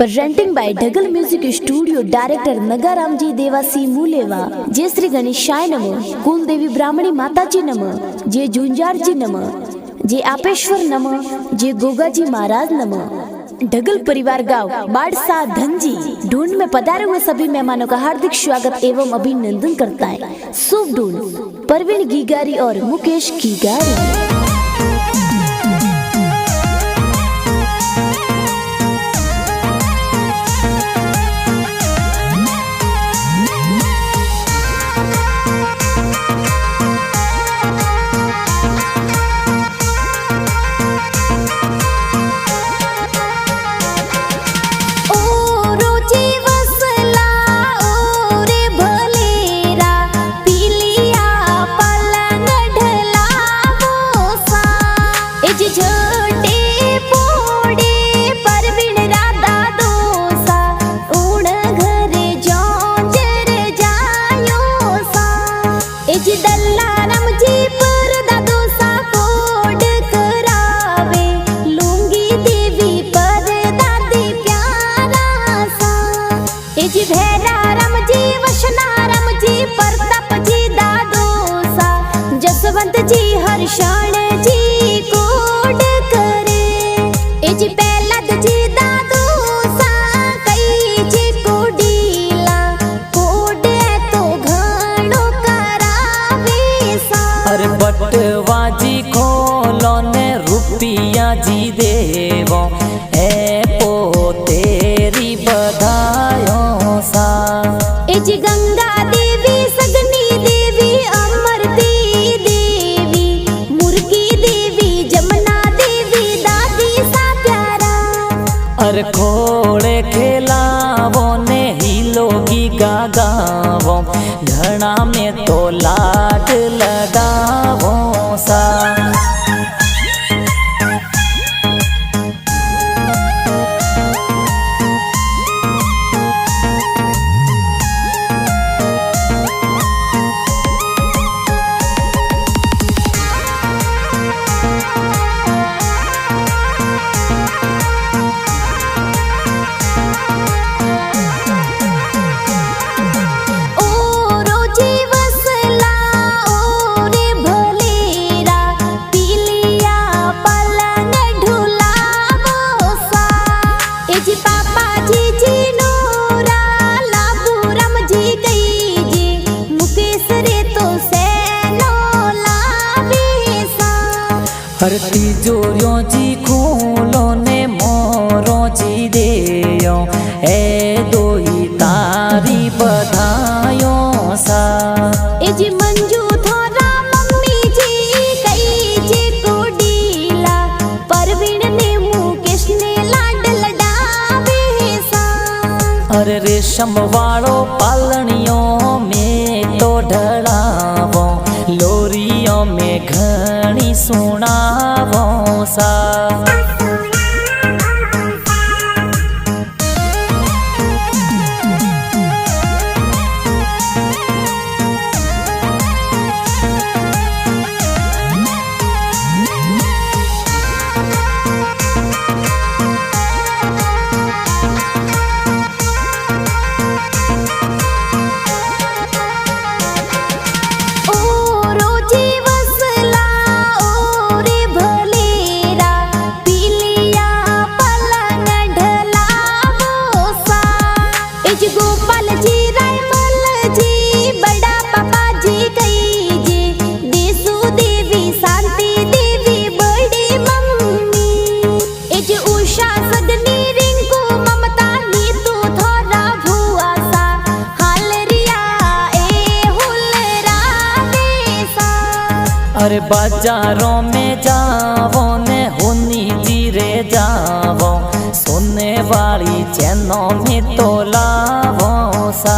Presenting by Dhagal music studio director Nagaram ji Devasi मूलेवा। जय श्री गणेशाय नमः। कुल देवी ब्राह्मणी माता जी नमः। जय झुंझार जी नमः। जय आपेश्वर नमः। जय गोगा जी महाराज नमः। ढगल परिवार गांव बाड़सा धनजी ढूंढ में पधारे हुए सभी मेहमानों का हार्दिक स्वागत एवं अभिनंदन करता है। शुभ ढूंढ परवीन गीगारी और मुकेश गीगारी। जसवंत जी हर्षण जी कोड करे एजी पहलद जी दादू सा कई जी कोडीला कोड तो घणो करावे सा। अरे बटवाजी खोलो ने रुपिया जी देवो ए पो तेरी बधायो सा। एजी गंगा देवी सगनी देवी अमरती खोड़े खेलावो ने हिलोगी गागावो घना में तो लाड लगावो सा। हर तिजोरियों जी खोलो ने मोरो जी देयो ए दोई तारी बधायो सा। एजी मंजू थोरा मम्मी जी कई जे कोडीला परवीन ने मुकेश ने लाड लडावे सा। अरे रेशम वालो पालनियों में तो ढड़ावो लोरियों में घनी सुनावो सा। अरे बाजारों में जावो ने होनी जीरे जावो सोने वाली चैनों में तो लावो सा।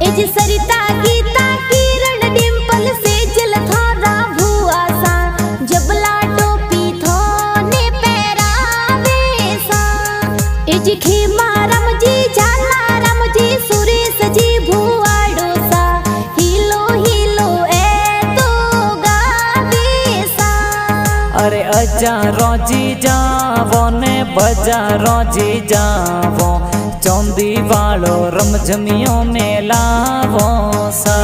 एजी सरिता गीता किरण डिंपल से जल थारा भुआ सा जबला टोपी थोने पैरावे सा। एजी खीमा राम जी झाला राम जी सुरेश जी भुआड़ो सा हिलो हिलो ए तो गावे सा। अरे बजारो जी जावो ने बजारो जी जावो चौंदी वालो रमझमियो में लावो सा।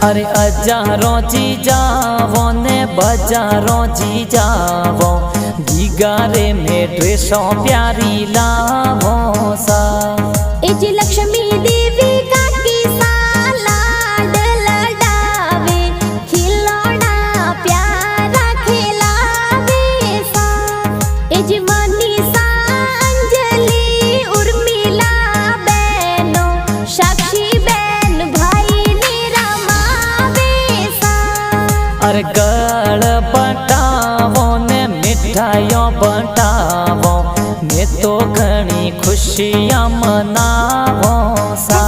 अरे अजारो जी जावो ने बजारो जी जावो गीगारे में ड्रेसों प्यारी लावो सा। जी लक्ष्मी देवी का किसा लाड लडावे खिलौना प्यारा खिलावे सा। जी मनीषा अंजलि उर्मिला बहनो साक्षी बहन भाई अरे गल बटावो ने मिठाइयों बटावो मैं तो घनी खुशियां मनावो सा।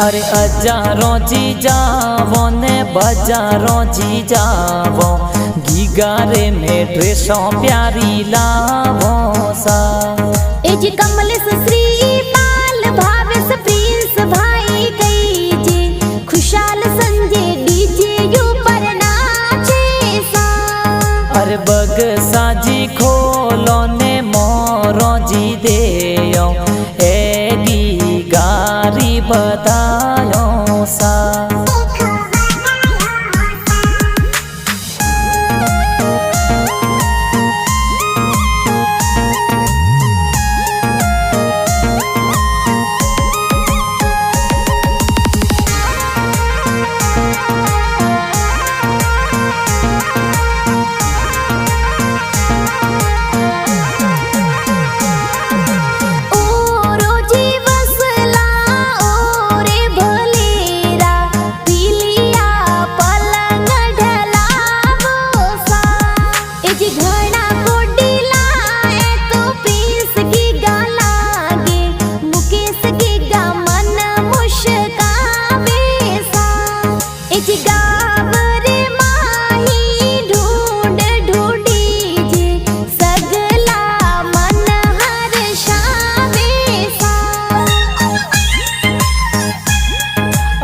अरे अजारो जी जावो ने बजारो जी जावो गीगारे में ड्रेसों प्यारी लावो सा। जी कमलेश श्री पाल भावेश प्रिंस भाई गई जी खुशाल संजय डीजे यू पर नाचे सा। अरे बग साजी खोलो ने मोरो जी देयो एगी गारी बतायो सा।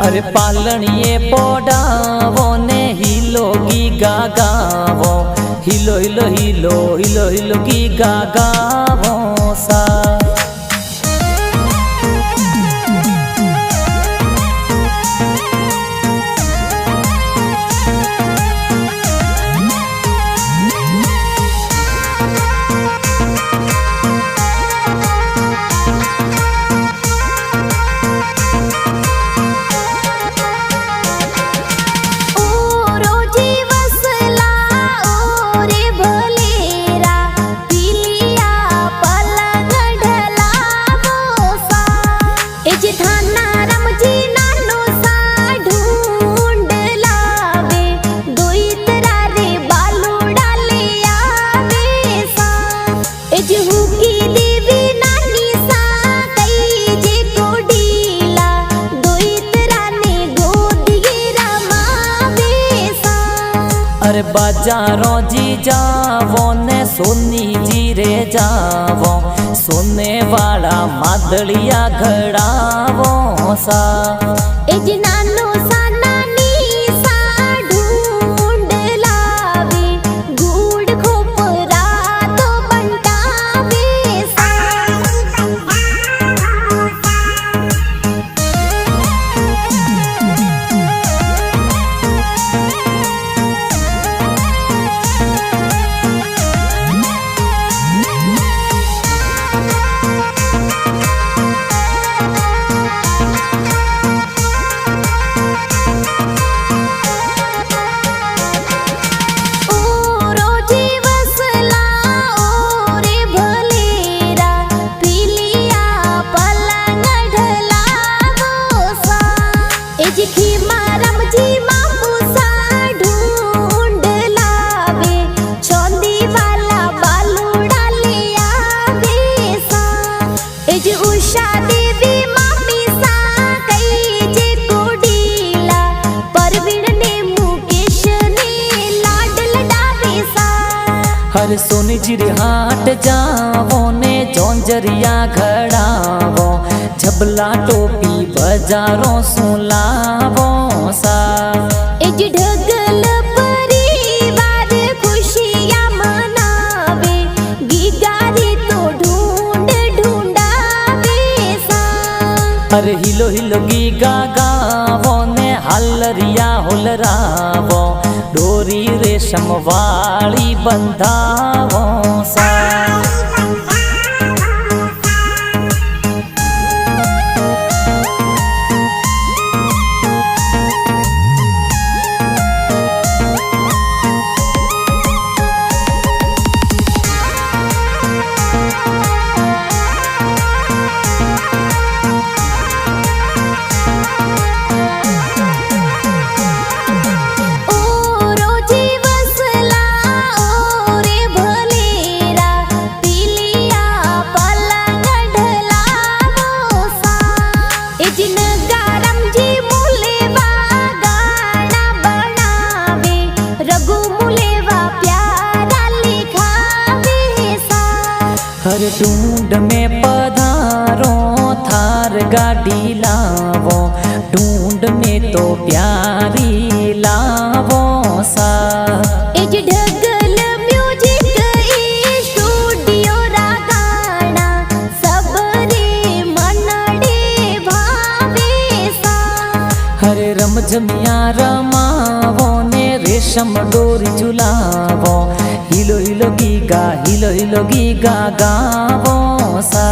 अरे पालनिए पोडावो ने हिलो गी गागावो हिलो हिलो हिलो हिलो हिलो गी गागावो सा। पलंग ढला अरे बाजारों जी जावो ने सोनी जी रे जावो सोने वाला मादड़िया घड़ावो सा एज नानो सा नानी सा ढूंढ लावे गुड़ खोपरा तो बंटावे सा हर सोनी जी रे हाट जावो ने जोंजरिया घड़ावो झबला टोपी बाजारों सुलावो सा एज ढगल परिवार खुशियां मनावे गिगारी तो ढूंढ ढूंढावे सा अरे हिलो हिलो गीगा गावो ने हलरिया होलरावो डोरी रेशम वाली बंधावो सा हर ढूंढ में पधारो थार गाड़ी लावो ढूंढ में तो प्यारी लावो सा एज ढगल म्यूजिक स्टूडियो रागाना सबरे मनडे भावे सा हरे रमझमिया रमावो ने रेशम डोरी झुलावो हिलो हिलो गीगा गावो सा।